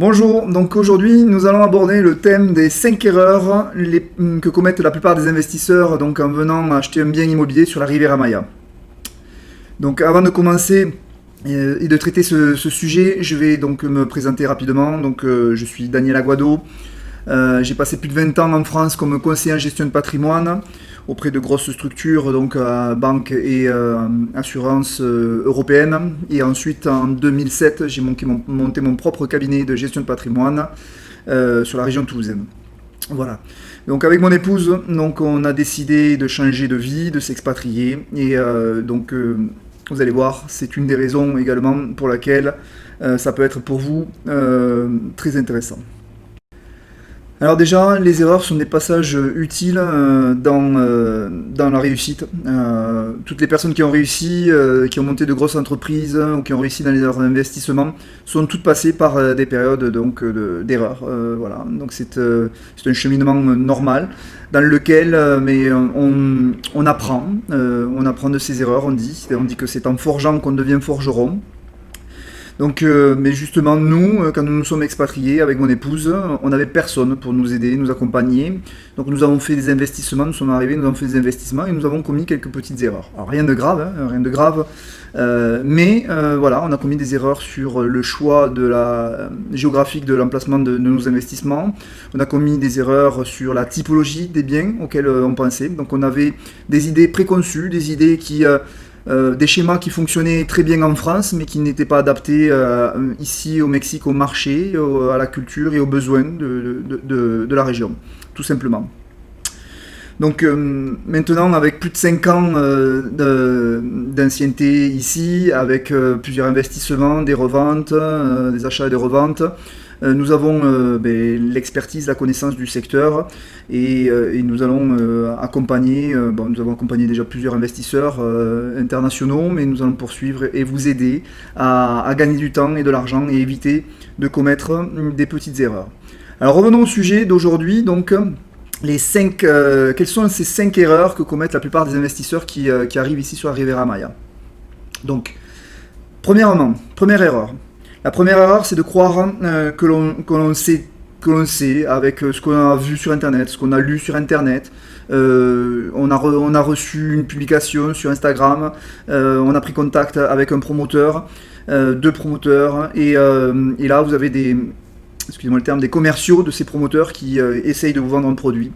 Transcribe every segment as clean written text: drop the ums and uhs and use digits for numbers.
Bonjour, donc aujourd'hui nous allons aborder le thème des 5 erreurs que commettent la plupart des investisseurs donc, en venant acheter un bien immobilier sur la Riviera Maya. Donc avant de commencer et de traiter ce sujet, je vais donc me présenter rapidement. Donc, je suis Daniel Aguado, j'ai passé plus de 20 ans en France comme conseiller en gestion de patrimoine auprès de grosses structures, donc banques et assurances européennes. Et ensuite, en 2007, j'ai monté mon propre cabinet de gestion de patrimoine sur la région toulousaine. Voilà. Donc avec mon épouse, donc, on a décidé de changer de vie, de s'expatrier. Et vous allez voir, c'est une des raisons également pour laquelle ça peut être pour vous très intéressant. Alors déjà, les erreurs sont des passages utiles dans la réussite. Toutes les personnes qui ont réussi, qui ont monté de grosses entreprises ou qui ont réussi dans leurs investissements sont toutes passées par des périodes d'erreurs. Voilà. Donc c'est un cheminement normal dans lequel on apprend de ses erreurs. On dit que c'est en forgeant qu'on devient forgeron. Donc, mais justement, nous, quand nous nous sommes expatriés avec mon épouse, on n'avait personne pour nous aider, nous accompagner. Donc, nous avons fait des investissements, nous sommes arrivés, nous avons fait des investissements et nous avons commis quelques petites erreurs. Alors, rien de grave, mais voilà, on a commis des erreurs sur le choix géographique de l'emplacement de nos investissements. On a commis des erreurs sur la typologie des biens auxquels on pensait. Donc, on avait des idées préconçues, des idées des schémas qui fonctionnaient très bien en France, mais qui n'étaient pas adaptés ici au Mexique, au marché, à la culture et aux besoins de la région, tout simplement. Donc maintenant, avec plus de 5 ans d'ancienneté ici, avec plusieurs investissements, des reventes, des achats et des reventes, nous avons l'expertise, la connaissance du secteur et nous allons accompagner, nous avons accompagné déjà plusieurs investisseurs internationaux, mais nous allons poursuivre et vous aider à gagner du temps et de l'argent et éviter de commettre des petites erreurs. Alors revenons au sujet d'aujourd'hui, donc quelles sont ces 5 erreurs que commettent la plupart des investisseurs qui arrivent ici sur la Riviera Maya. Donc, première erreur. La première erreur, c'est de croire que l'on sait avec ce qu'on a vu sur Internet, ce qu'on a lu sur Internet. On a reçu une publication sur Instagram, on a pris contact avec un promoteur, 2 promoteurs, et là vous avez des commerciaux de ces promoteurs qui essayent de vous vendre un produit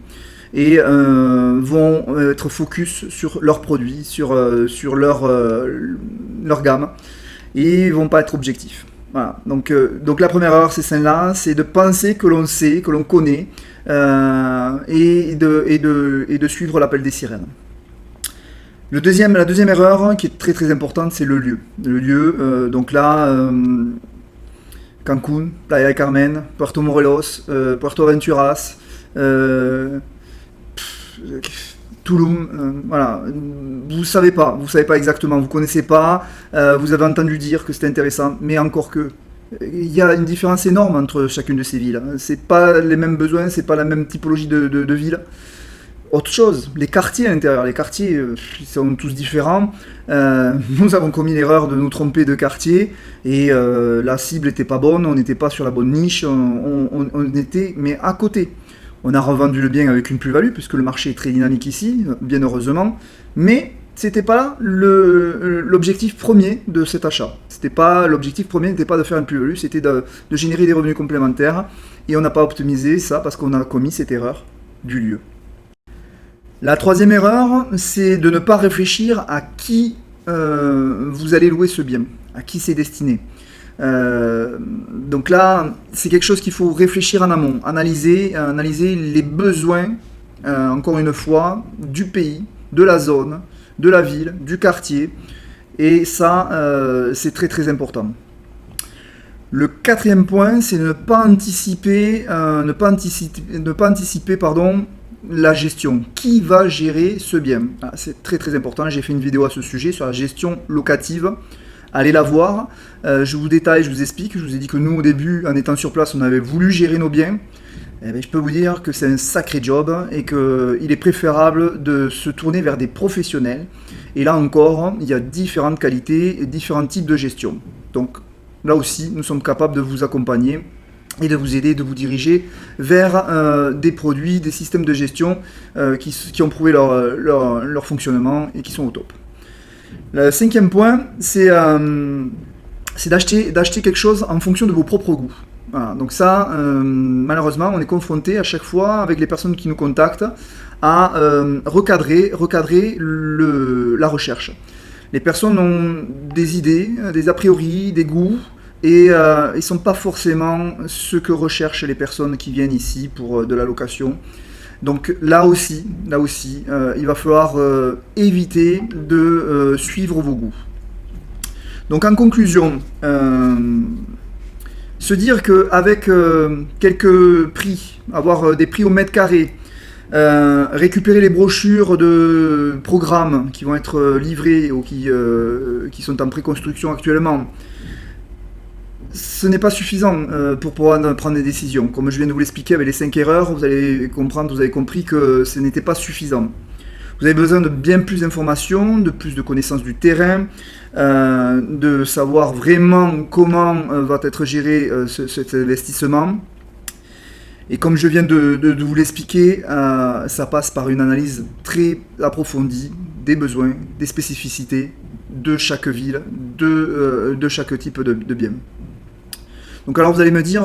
et vont être focus sur leurs produits, sur leur gamme, et vont pas être objectifs. Voilà. Donc la première erreur, c'est celle-là, c'est de penser que l'on sait, que l'on connaît, et de suivre l'appel des sirènes. La deuxième erreur, qui est très très importante, c'est le lieu. Le lieu, donc là, Cancún, Playa del Carmen, Puerto Morelos, Puerto Venturas, Tulum, voilà, vous savez pas exactement, vous connaissez pas, vous avez entendu dire que c'était intéressant, mais encore que, il y a une différence énorme entre chacune de ces villes. C'est pas les mêmes besoins, c'est pas la même typologie de ville. Autre chose, les quartiers à l'intérieur, ils sont tous différents. Nous avons commis l'erreur de nous tromper de quartier et la cible n'était pas bonne, on n'était pas sur la bonne niche, on était mais à côté. On a revendu le bien avec une plus-value, puisque le marché est très dynamique ici, bien heureusement, mais c'était pas l'objectif premier de cet achat. L'objectif premier n'était pas de faire une plus-value, c'était de générer des revenus complémentaires, et on n'a pas optimisé ça parce qu'on a commis cette erreur du lieu. La troisième erreur, c'est de ne pas réfléchir à qui vous allez louer ce bien, à qui c'est destiné. Donc là, c'est quelque chose qu'il faut réfléchir en amont, analyser les besoins, encore une fois, du pays, de la zone, de la ville, du quartier, et ça, c'est très très important. Le quatrième point, c'est ne pas anticiper, la gestion. Qui va gérer ce bien? C'est très très important. J'ai fait une vidéo à ce sujet sur la gestion locative. Allez la voir. Je vous détaille, je vous explique. Je vous ai dit que nous, au début, en étant sur place, on avait voulu gérer nos biens. Je peux vous dire que c'est un sacré job et qu'il est préférable de se tourner vers des professionnels. Et là encore, il y a différentes qualités et différents types de gestion. Donc là aussi, nous sommes capables de vous accompagner et de vous aider, de vous diriger vers des produits, des systèmes de gestion qui ont prouvé leur fonctionnement et qui sont au top. Le 5e point, c'est d'acheter quelque chose en fonction de vos propres goûts. Voilà, donc ça, malheureusement, on est confronté à chaque fois avec les personnes qui nous contactent à recadrer la recherche. Les personnes ont des idées, des a priori, des goûts, et ils ne sont pas forcément ce que recherchent les personnes qui viennent ici pour de la location. Donc là aussi, il va falloir éviter de suivre vos goûts. Donc en conclusion, se dire qu'avec quelques prix, avoir des prix au mètre carré, récupérer les brochures de programmes qui vont être livrés ou qui sont en préconstruction actuellement, ce n'est pas suffisant pour pouvoir prendre des décisions. Comme je viens de vous l'expliquer avec les 5 erreurs, vous avez compris que ce n'était pas suffisant. Vous avez besoin de bien plus d'informations, de plus de connaissances du terrain, de savoir vraiment comment va être géré cet investissement. Et comme je viens de vous l'expliquer, ça passe par une analyse très approfondie des besoins, des spécificités de chaque ville, de chaque type de bien. Donc alors vous allez me dire,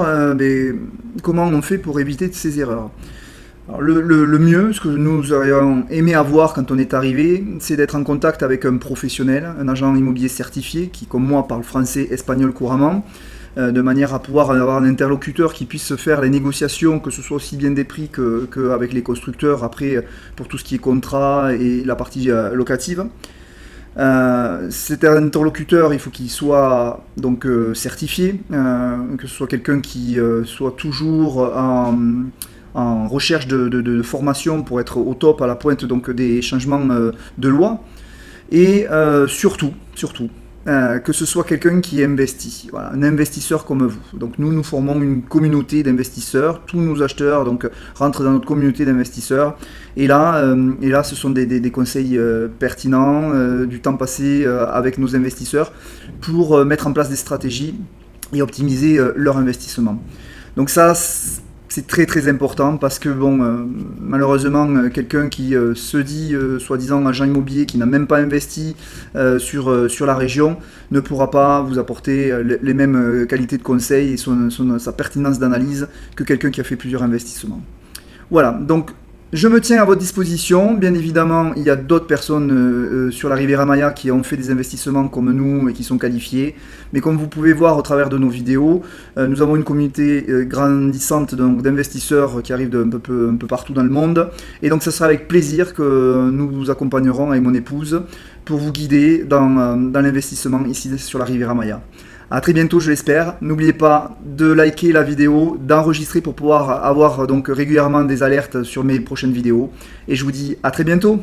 comment on fait pour éviter ces erreurs? Alors, le mieux, ce que nous aurions aimé avoir quand on est arrivé, c'est d'être en contact avec un professionnel, un agent immobilier certifié qui, comme moi, parle français, espagnol couramment, de manière à pouvoir avoir un interlocuteur qui puisse faire les négociations, que ce soit aussi bien des prix qu'avec les constructeurs, après pour tout ce qui est contrat et la partie locative. Cet interlocuteur, il faut qu'il soit donc certifié, que ce soit quelqu'un qui soit toujours en recherche de formation pour être au top, à la pointe donc des changements de loi, et surtout, que ce soit quelqu'un qui investit, voilà, un investisseur comme vous. Donc nous formons une communauté d'investisseurs, tous nos acheteurs donc rentrent dans notre communauté d'investisseurs, et là ce sont des conseils pertinents, du temps passé avec nos investisseurs pour mettre en place des stratégies et optimiser leur investissement. Donc ça, c'est très très important parce que malheureusement quelqu'un qui se dit soi-disant agent immobilier qui n'a même pas investi sur la région ne pourra pas vous apporter les mêmes qualités de conseil et sa pertinence d'analyse que quelqu'un qui a fait plusieurs investissements. Voilà, donc je me tiens à votre disposition. Bien évidemment, il y a d'autres personnes sur la Riviera Maya qui ont fait des investissements comme nous et qui sont qualifiés. Mais comme vous pouvez voir au travers de nos vidéos, nous avons une communauté grandissante d'investisseurs qui arrivent un peu partout dans le monde. Et donc, ce sera avec plaisir que nous vous accompagnerons avec mon épouse pour vous guider dans l'investissement ici sur la Riviera Maya. A très bientôt, je l'espère. N'oubliez pas de liker la vidéo, d'enregistrer pour pouvoir avoir donc régulièrement des alertes sur mes prochaines vidéos. Et je vous dis à très bientôt.